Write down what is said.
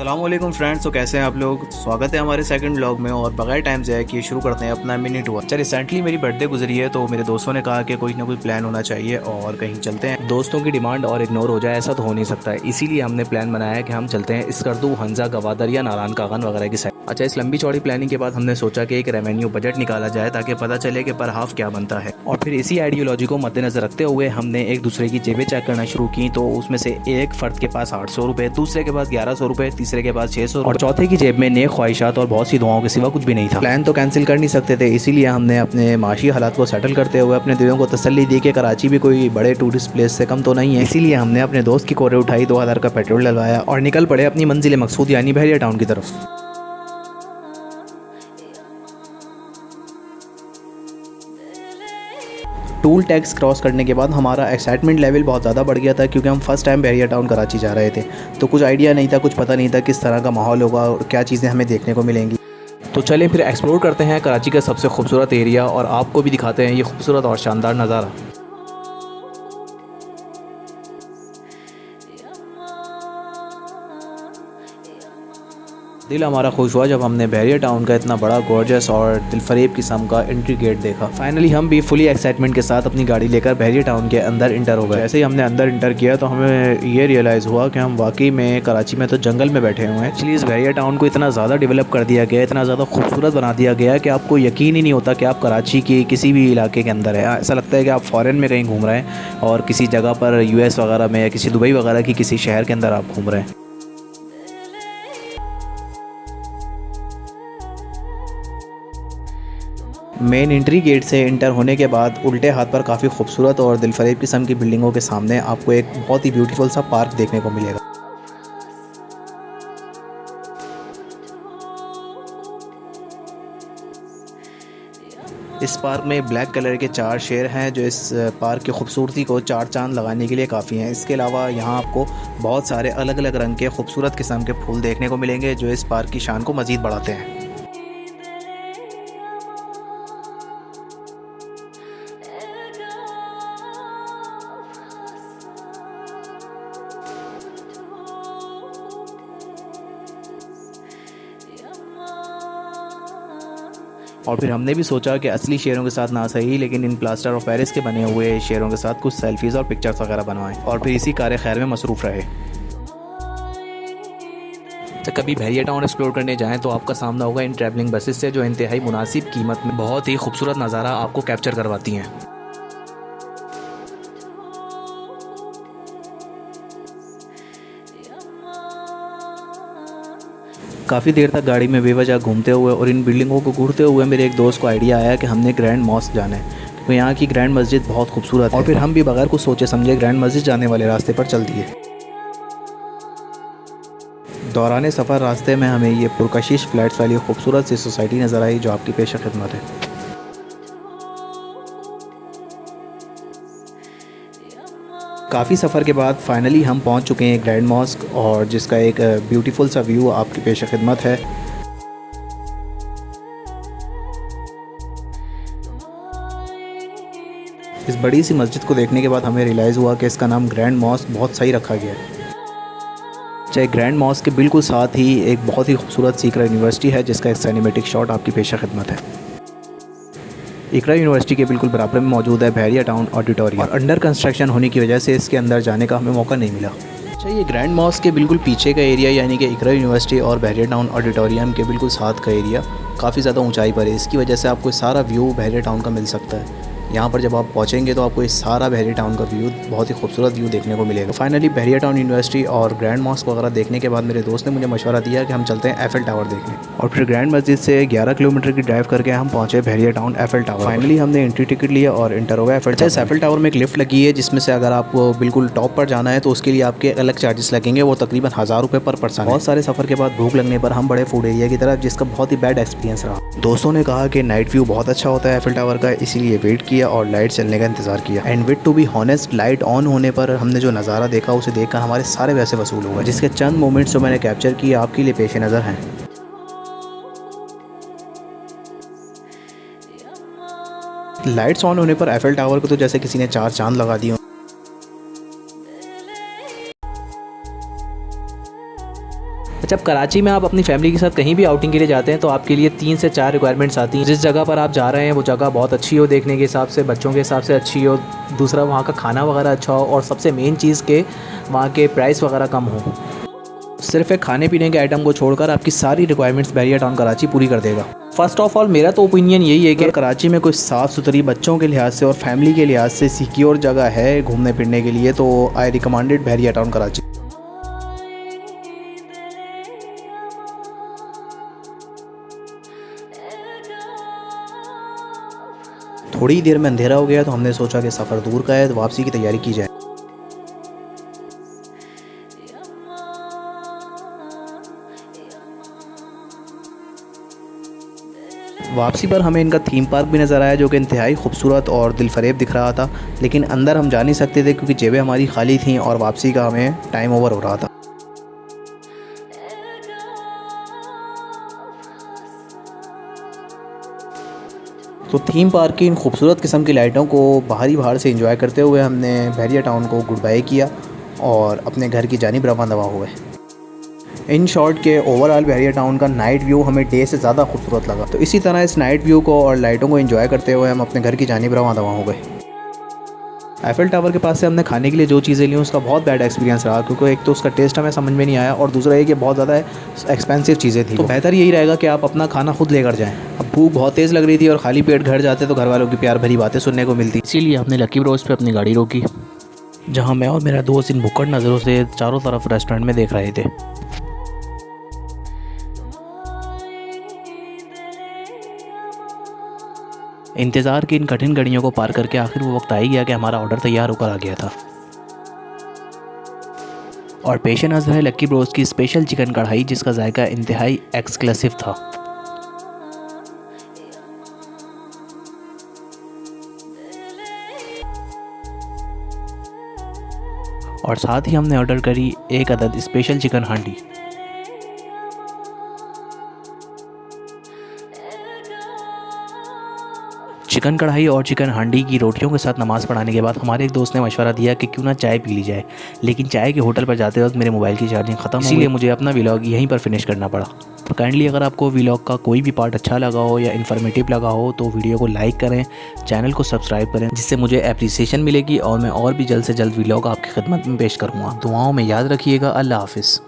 अस्सलामुअलैकुम फ्रेंड्स। तो कैसे हैं आप लोग। स्वागत है हमारे सेकंड व्लॉग में। और बगैर टाइम ज़ाया किए शुरू करते हैं अपना मिनी टूर। अच्छा, रिसेंटली मेरी बर्थडे गुजरी है तो मेरे दोस्तों ने कहा कि कोई ना कोई प्लान होना चाहिए और कहीं चलते हैं। दोस्तों की डिमांड और इग्नोर हो जाए ऐसा तो हो नहीं सकता है, इसीलिए हमने प्लान बनाया कि हम चलते हैं स्कर्दू, हंजा, गवादर या नारायण कागन वगैरह की साइड। अच्छा, इस लंबी चौड़ी प्लानिंग के बाद हमने सोचा कि एक रेवेन्यू बजट निकाला जाए ताकि पता चले कि पर हाफ क्या बनता है। और फिर इसी आइडियोलॉजी को मद्देनजर रखते हुए हमने एक दूसरे की जेबें चेक करना शुरू की। तो उसमें से एक फ़र्द के पास 800 रुपये, दूसरे के पास 1100 रुपये, तीसरे के पास 600 और चौथे की जेब में नेक ख्वाहिशात और बहुत सी दुआओं के सिवा कुछ भी नहीं था। प्लान तो कैंसिल कर नहीं सकते थे, इसीलिए हमने अपने माशी हालात को सेटल करते हुए अपने दिलों को तसल्ली दी कि कराची भी कोई बड़े टूरिस्ट प्लेस से कम तो नहीं है। इसीलिए हमने अपने दोस्त की कोरे उठाई, 2000 का पेट्रोल डलवाया और निकल पड़े अपनी मंजिल मकसूद यानी बहरिया टाउन की तरफ। टूल टैक्स क्रॉस करने के बाद हमारा एक्साइटमेंट लेवल बहुत ज़्यादा बढ़ गया था, क्योंकि हम फर्स्ट टाइम बहरिया टाउन कराची जा रहे थे। तो कुछ आइडिया नहीं था, कुछ पता नहीं था किस तरह का माहौल होगा और क्या चीज़ें हमें देखने को मिलेंगी। तो चलें फिर एक्सप्लोर करते हैं कराची का सबसे खूबसूरत एरिया और आपको भी दिखाते हैं ये खूबसूरत और शानदार नज़ारा। दिल हमारा खुश हुआ जब हमने बहरिया टाउन का इतना बड़ा गॉर्जियस और दिलफरेब किस्म का एंट्री गेट देखा। फाइनली हम भी फुली एक्साइटमेंट के साथ अपनी गाड़ी लेकर बहरिया टाउन के अंदर इंटर हो गए। जैसे ही हमने अंदर इंटर किया तो हमें ये रियलाइज़ हुआ कि हम वाकई में कराची में तो जंगल में बैठे हुए हैं। एक्चुअली इस बहरिया टाउन को इतना ज़्यादा डेवलप कर दिया गया, इतना ज़्यादा खूबसूरत बना दिया गया कि आपको यकीन ही नहीं होता कि आप कराची के किसी भी इलाके के अंदर है। ऐसा लगता है कि आप फ़ॉरेन में कहीं घूम रहे हैं और किसी जगह पर US वगैरह में या किसी दुबई वगैरह की किसी शहर के अंदर आप घूम रहे हैं। मेन एंट्री गेट से इंटर होने के बाद उल्टे हाथ पर काफ़ी खूबसूरत और दिलफरेब किस्म की बिल्डिंगों के सामने आपको एक बहुत ही ब्यूटीफुल सा पार्क देखने को मिलेगा। इस पार्क में ब्लैक कलर के 4 शेर हैं जो इस पार्क की खूबसूरती को 4 चांद लगाने के लिए काफ़ी हैं। इसके अलावा यहाँ आपको बहुत सारे अलग अलग रंग के खूबसूरत किस्म के फूल देखने को मिलेंगे जो इस पार्क की शान को मज़ीद बढ़ाते हैं। और फिर हमने भी सोचा कि असली शेरों के साथ ना सही लेकिन इन प्लास्टर ऑफ पेरिस के बने हुए शेरों के साथ कुछ सेल्फीज़ और पिक्चर्स वगैरह बनवाएं और फिर इसी कार खैर में मसरूफ़ रहे। तो कभी बहरिया टाउन एक्सप्लोर करने जाएं तो आपका सामना होगा इन ट्रैवलिंग बसेस से जो इंतहाई मुनासिब कीमत में बहुत ही खूबसूरत नज़ारा आपको कैप्चर करवाती हैं। काफ़ी देर तक गाड़ी में बेवजह घूमते हुए और इन बिल्डिंगों को घूरते हुए मेरे एक दोस्त को आइडिया आया कि हमने ग्रैंड मॉस्क जाना है, क्योंकि यहाँ की ग्रैंड मस्जिद बहुत खूबसूरत है। और फिर हम भी बगैर कुछ सोचे समझे ग्रैंड मस्जिद जाने वाले रास्ते पर चल दिए। दौरान सफ़र रास्ते में हमें ये पुरकशिश फ्लैट्स वाली खूबसूरत सी सोसाइटी नज़र आई जो आपकी पेश खिदमत है। काफ़ी सफ़र के बाद फाइनली हम पहुंच चुके हैं ग्रैंड मॉस्क और जिसका एक ब्यूटीफुल सा व्यू आपकी पेश खिदमत है। इस बड़ी सी मस्जिद को देखने के बाद हमें रियलाइज़ हुआ कि इसका नाम ग्रैंड मॉस्क बहुत सही रखा गया है। चाहे ग्रैंड मॉस्क के बिल्कुल साथ ही एक बहुत ही खूबसूरत सी इकरा यूनिवर्सिटी है जिसका एक सिनेमैटिक शॉट आपकी पेश खिदमत है। इकरा यूनिवर्सिटी के बिल्कुल बराबर में मौजूद है बहरिया टाउन ऑडिटोरियम और अंडर कंस्ट्रक्शन होने की वजह से इसके अंदर जाने का हमें मौका नहीं मिला। अच्छा, ये ग्रैंड मॉस्क के बिल्कुल पीछे का एरिया यानी कि इकरा यूनिवर्सिटी और बहरिया टाउन ऑडिटोरियम के बिल्कुल साथ का एरिया काफ़ी ज़्यादा ऊंचाई पर है। इसकी वजह से आपको सारा व्यू बहरिया टाउन का मिल सकता है। यहाँ पर जब आप पहुँचेंगे तो आपको इस सारा बहरिया टाउन का व्यू, बहुत ही खूबसूरत व्यू देखने को मिलेगा। फाइनली बहरिया टाउन यूनिवर्सिटी और ग्रैंड मॉस्क वगैरह देखने के बाद मेरे दोस्त ने मुझे मशवरा दिया कि हम चलते हैं एफिल टावर देखने। और फिर ग्रैंड मस्जिद से 11 किलोमीटर की ड्राइव करके हम पहुँचे बहरिया टाउन एफिल टावर। फाइनली हमने एंट्री टिकट लिया और इंटर हो गया एफिल टावर। एफिल टावर में एक लिफ्ट लगी है जिसमें से अगर आपको बिल्कुल टॉप पर जाना है तो उसके लिए आपके अलग चार्जेस लगेंगे, वो तकरीबन 1000 रुपये पर पर्सन। बहुत सारे सफ़र के बाद भूख लगने पर हम बड़े फूड एरिया की तरफ, जिसका बहुत ही बैड एक्सपीरियंस रहा। दोस्तों ने कहा कि नाइट व्यू बहुत अच्छा होता है एफिल टावर का, इसीलिए वेट किया और लाइट चलने का इंतज़ार किया। And with to be honest, light on होने पर हमने जो नज़ारा देखा उसे देखकर हमारे सारे पैसे वसूल हुए, जिसके चंद मोमेंट्स जो मैंने कैप्चर किए आपके लिए पेश नज़र हैं। लाइट्स ऑन होने पर एफिल टावर को तो जैसे किसी ने 4 चांद लगा दिए। अच्छा, अब कराची में आप अपनी फैमिली के साथ कहीं भी आउटिंग के लिए जाते हैं तो आपके लिए 3 से 4 रिक्वायरमेंट्स आती हैं। जिस जगह पर आप जा रहे हैं वो जगह बहुत अच्छी हो, देखने के हिसाब से, बच्चों के हिसाब से अच्छी हो, दूसरा वहाँ का खाना वगैरह अच्छा हो, और सबसे मेन चीज़ के वहाँ के प्राइस वगैरह कम हो। सिर्फ एक खाने पीने के आइटम को छोड़कर आपकी सारी रिक्वायरमेंट्स बहरिया टाउन कराची पूरी कर देगा। फर्स्ट ऑफ ऑल मेरा तो ओपिनियन यही है कि कराची में कोई साफ़ सुथरी, बच्चों के लिहाज से और फैमिली के लिहाज से सिक्योर जगह है घूमने फिरने के लिए, तो आई रिकमेंडेड बहरिया टाउन कराची। थोड़ी देर में अंधेरा हो गया तो हमने सोचा कि सफ़र दूर का है तो वापसी की तैयारी की जाए। वापसी पर हमें इनका थीम पार्क भी नज़र आया जो कि इंतहाई खूबसूरत और दिलफरेब दिख रहा था, लेकिन अंदर हम जा नहीं सकते थे क्योंकि जेबें हमारी खाली थीं और वापसी का हमें टाइम ओवर हो रहा था। तो थीम पार्क की इन खूबसूरत किस्म की लाइटों को बाहर से एंजॉय करते हुए हमने बहरिया टाउन को गुड बाय किया और अपने घर की जानिब रवाना हुए। इन शॉर्ट के ओवरऑल बहरिया टाउन का नाइट व्यू हमें डे से ज़्यादा खूबसूरत लगा। तो इसी तरह इस नाइट व्यू को और लाइटों को एंजॉय करते हुए हम अपने घर की जानिब रवाना हो गए। एफिल टावर के पास से हमने खाने के लिए जो चीज़ें ली उसका बहुत बैड एक्सपीरियंस रहा, क्योंकि एक तो उसका टेस्ट हमें समझ में नहीं आया और दूसरा ये कि बहुत ज़्यादा एक्सपेंसिव चीज़ें थी। तो बेहतर यही रहेगा कि आप अपना खाना खुद लेकर जाएं। अब भूख बहुत तेज़ लग रही थी और खाली पेट घर जाते तो घर वालों की प्यार भरी बातें सुनने को मिलती, इसीलिए हमने लकी ब्रोज पे अपनी गाड़ी रोकी, जहाँ मैं और मेरा दोस्त इन भुक्कड़ नज़रों से चारों तरफ रेस्टोरेंट में देख रहे थे। इंतज़ार की इन कठिन घड़ियों को पार करके आखिर वो वक्त आ ही गया कि हमारा ऑर्डर तैयार होकर आ गया था और पेश नज़र है लकी ब्रोज की स्पेशल चिकन कढ़ाई, जिसका जायका इंतहाई एक्सक्लूसिव था। और साथ ही हमने ऑर्डर करी 1 अदद स्पेशल चिकन हांडी। चिकन कढ़ाई और चिकन हांडी की रोटियों के साथ नमाज़ पढ़ाने के बाद हमारे एक दोस्त ने मशवरा दिया कि क्यों ना चाय पी ली जाए, लेकिन चाय के होटल पर जाते वक्त मेरे मोबाइल की चार्जिंग ख़त्म हो गई, इसीलिए मुझे अपना व्लॉग यहीं पर फिनिश करना पड़ा। तो काइंडली अगर आपको व्लॉग का कोई भी पार्ट अच्छा लगा हो या इन्फॉर्मेटिव लगा हो तो वीडियो को लाइक करें, चैनल को सब्सक्राइब करें, जिससे मुझे एप्रिसिएशन मिलेगी और मैं और भी जल्द से जल्द व्लॉग आपकी खिदमत में पेश करूँगा। दुआओं में याद रखिएगा। अल्लाह हाफिज़।